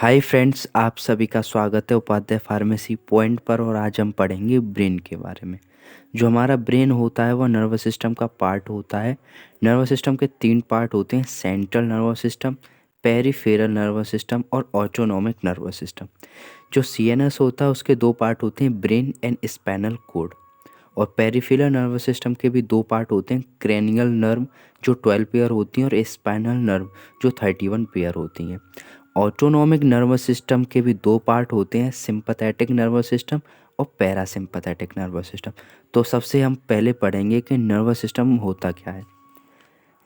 Hi friends, आप सभी का स्वागत है उपाध्याय फार्मेसी पॉइंट पर। और आज हम पढ़ेंगे ब्रेन के बारे में। जो हमारा ब्रेन होता है वह नर्वस सिस्टम का पार्ट होता है। नर्वस सिस्टम के तीन पार्ट होते हैं: central nervous system, peripheral nervous system और ऑटोनॉमिक नर्वस सिस्टम। जो सीएनएस होता है उसके दो पार्ट होते हैं: ब्रेन एंड स्पाइनल कोड। और पेरिफेरल नर्वस सिस्टम के भी दो पार्ट होते हैं: क्रेनियल नर्व जो 12 पेयर होती हैं और स्पाइनल नर्व जो 31 पेयर होती हैं। ऑटोनॉमिक नर्वस सिस्टम के भी दो पार्ट होते हैं: सिंपैथेटिक नर्वस सिस्टम और पैरासिम्पैथेटिक नर्वस सिस्टम। तो सबसे हम पहले पढ़ेंगे कि नर्वस सिस्टम होता क्या है।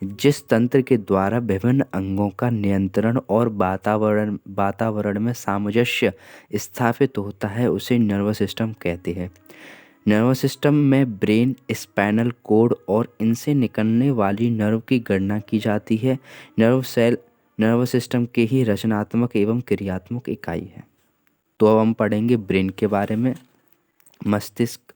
जिस तंत्र के द्वारा विभिन्न अंगों का नियंत्रण और वातावरण में सामंजस्य स्थापित होता है उसे नर्वस सिस्टम कहते हैं। नर्वस सिस्टम में ब्रेन, स्पाइनल कोड और इनसे निकलने वाली नर्व की गणना की जाती है। नर्व सेल नर्वस सिस्टम के ही रचनात्मक एवं क्रियात्मक इकाई है। तो अब हम पढ़ेंगे ब्रेन के बारे में। मस्तिष्क।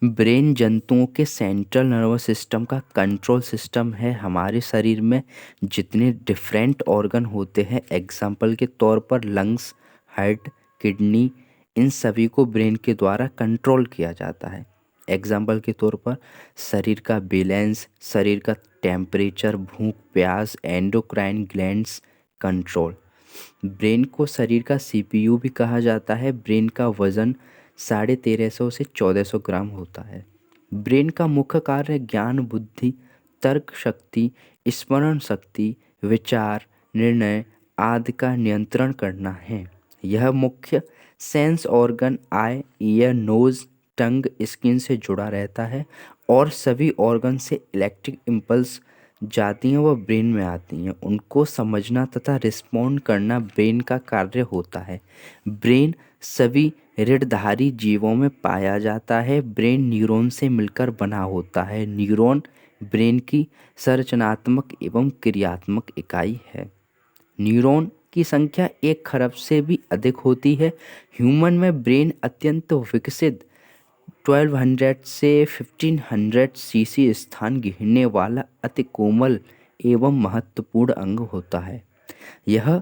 ब्रेन जंतुओं के सेंट्रल नर्वस सिस्टम का कंट्रोल सिस्टम है। हमारे शरीर में जितने डिफरेंट ऑर्गन होते हैं, एग्जाम्पल के तौर पर लंग्स, हार्ट, किडनी, इन सभी को ब्रेन के द्वारा कंट्रोल किया जाता है। एग्जाम्पल के तौर पर शरीर का बैलेंस, शरीर का टेम्परेचर, भूख प्यास, एंडोक्राइन ग्लैंड्स कंट्रोल। ब्रेन को शरीर का सीपीयू भी कहा जाता है। ब्रेन का वजन 1350 से 1400 ग्राम होता है। ब्रेन का मुख्य कार्य ज्ञान, बुद्धि, तर्क शक्ति, स्मरण शक्ति, विचार, निर्णय आदि का नियंत्रण करना है। यह मुख्य sense organ I, year, knows, tongue, skin से जुड़ा रहता है और सभी ऑर्गन से इलेक्ट्रिक इम्पल्स जाती हैं वह ब्रेन में आती हैं। उनको समझना तथा रिस्पॉन्ड करना ब्रेन का कार्य होता है। ब्रेन सभी ऋणधारी जीवों में पाया जाता है। ब्रेन न्यूरॉन से मिलकर बना होता है। न्यूरॉन ब्रेन की संरचनात्मक एवं क्रियात्मक इकाई है। न्यूरॉन की संख्या 1 खरब से भी अधिक होती है। ह्यूमन में ब्रेन अत्यंत विकसित 1200 से 1500 सीसी स्थान घेरने वाला अति कोमल एवं महत्वपूर्ण अंग होता है। यह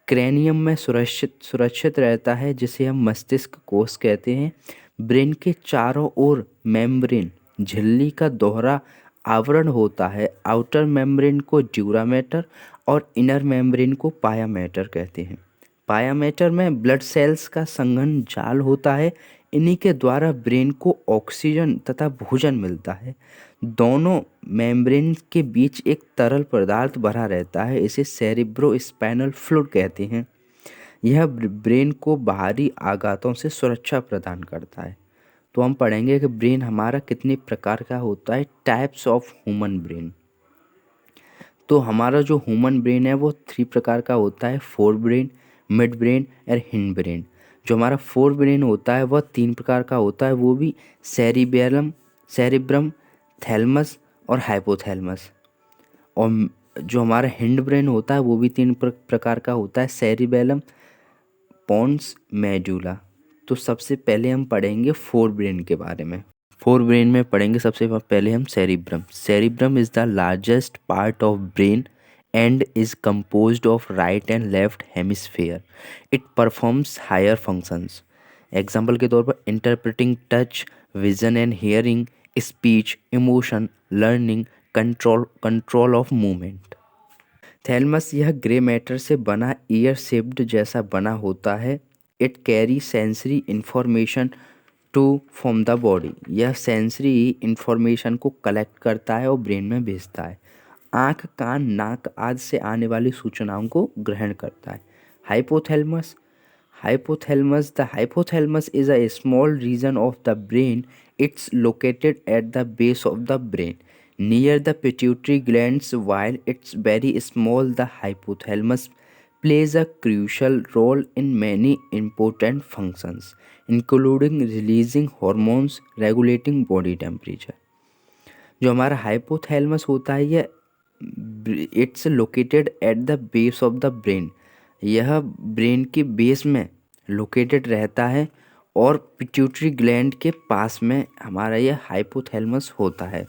क्रेनियम में सुरक्षित रहता है, जिसे हम मस्तिष्क कोश कहते हैं। ब्रेन के चारों ओर मेम्ब्रेन, झिल्ली का दोहरा आवरण होता है। आउटर मेम्ब्रेन को ड्यूरामेटर और इनर मेम्ब्रेन को पायामेटर कहते हैं। पायामेटर में ब्लड सेल्स का संघन जाल होता है। इन्हीं के द्वारा ब्रेन को ऑक्सीजन तथा भोजन मिलता है। दोनों मेम्ब्रेन के बीच एक तरल पदार्थ भरा रहता है, इसे सेरिब्रो स्पाइनल फ्लूइड कहते हैं। यह ब्रेन को बाहरी आघातों से सुरक्षा प्रदान करता है। तो हम पढ़ेंगे कि ब्रेन हमारा कितने प्रकार का होता है। Types of human brain. तो हमारा जो ह्यूमन ब्रेन है वो 3 प्रकार का होता है: फोर ब्रेन, मिड ब्रेन और हिंड ब्रेन। जो हमारा फोर ब्रेन होता है वह 3 प्रकार का होता है, वो भी सेरिब्रम, थैलमस और हाइपोथैलमस। और जो हमारा हिंड ब्रेन होता है वो भी 3 प्रकार का होता है: सेरिबेलम, पॉन्स, मेडुला। तो सबसे पहले हम पढ़ेंगे फोर ब्रेन के बारे में। फोर ब्रेन में पढ़ेंगे सबसे पहले हम cerebrum. Cerebrum is the largest part of brain and is composed of right and left hemisphere. It performs higher functions. Example के तौर पर interpreting touch, vision and hearing, speech, emotion, learning, control of movement. Thalamus यह grey matter से बना ear shaped जैसा बना होता है। It carry sensory information to from the body. यह सेंसरी इंफॉर्मेशन को कलेक्ट करता है और ब्रेन में भेजता है। आँख, कान, नाक आदि से आने वाली सूचनाओं को ग्रहण करता है। Hypothalamus the hypothalamus is a small region of the brain. It's located at the base of the brain near the pituitary glands. While it's very small, the hypothalamus plays a crucial role in many important functions, including releasing hormones, regulating body temperature. जो हमारा hypothalamus होता है ये it's located at the base of the brain. यह brain के base में located रहता है और पिट्यूटरी ग्लैंड के पास में हमारा यह हाइपोथैलेमस होता है।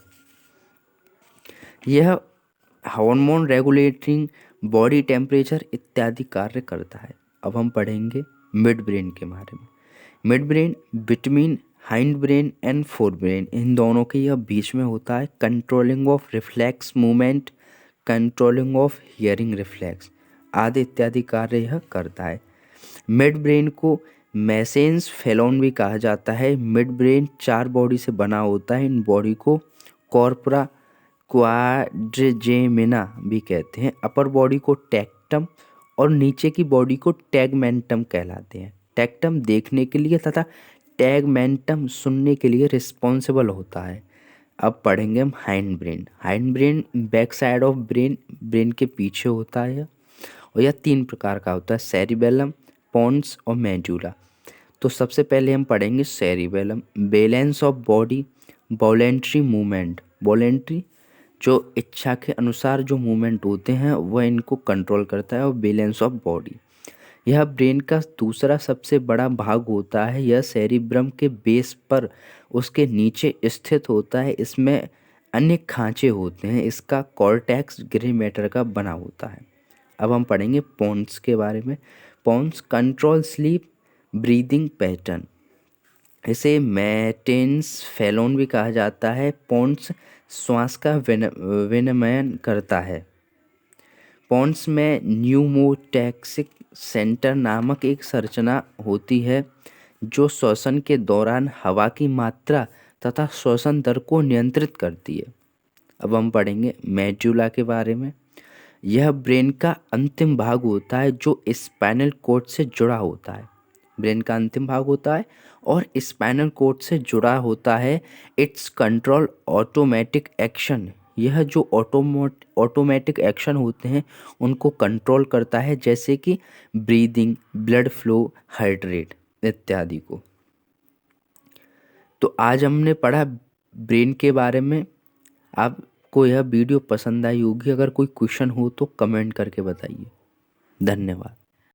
यह हार्मोन रेगुलेटिंग, बॉडी टेम्परेचर इत्यादि कार्य करता है। अब हम पढ़ेंगे मिड ब्रेन के बारे में। Mid brain between hind brain and fore brain, इन दोनों के यह बीच में होता है। Controlling of reflex movement, controlling of hearing reflex आदि इत्यादि कार्य यह करता है। मिड ब्रेन को मैसेंस फेलोन भी कहा जाता है। मिड ब्रेन 4 बॉडी से बना होता है। इन बॉडी को कॉर्पोरा क्वाड्रिजेमिना भी कहते हैं। अपर बॉडी को टेक्टम और नीचे की बॉडी को टैगमेंटम कहलाते हैं। टेक्टम देखने के लिए तथा टैगमेंटम सुनने के लिए रिस्पॉन्सिबल होता है। अब पढ़ेंगे हम hind brain. Hind brain back side of brain, brain के पीछे होता है और यह 3 प्रकार का होता है, सेरिबेलम, पोन्स और मेडुला। तो सबसे पहले हम पढ़ेंगे cerebellum. Balance of body, voluntary movement, voluntary जो इच्छा के अनुसार जो मूवमेंट होते हैं वह इनको कंट्रोल करता है। और बैलेंस ऑफ बॉडी, यह ब्रेन का दूसरा सबसे बड़ा भाग होता है। यह सेरिब्रम के बेस पर उसके नीचे स्थित होता है। इसमें अन्य खांचे होते हैं। इसका कॉर्टेक्स ग्रे मैटर का बना होता है। अब हम पढ़ेंगे पोन्स के बारे में। Pons control sleep breathing pattern, इसे मेंटेनेंस फेलोन भी कहा जाता है। पोन्स श्वास का विनियमन करता है। पोन्स में न्यूमोटैक्सिक सेंटर नामक एक संरचना होती है जो श्वसन के दौरान हवा की मात्रा तथा श्वसन दर को नियंत्रित करती है। अब हम पढ़ेंगे मेडुला के बारे में। यह ब्रेन का अंतिम भाग होता है जो स्पाइनल कॉर्ड से जुड़ा होता है। ब्रेन का अंतिम भाग होता है और स्पाइनल कॉर्ड से जुड़ा होता है। इट्स कंट्रोल ऑटोमेटिक एक्शन, यह जो ऑटोमेटिक एक्शन होते हैं उनको कंट्रोल करता है, जैसे कि breathing, blood flow, heart rate इत्यादि को। तो आज हमने पढ़ा ब्रेन के बारे में। आपको यह वीडियो पसंद आई होगी। अगर कोई क्वेश्चन हो तो कमेंट करके बताइए। धन्यवाद।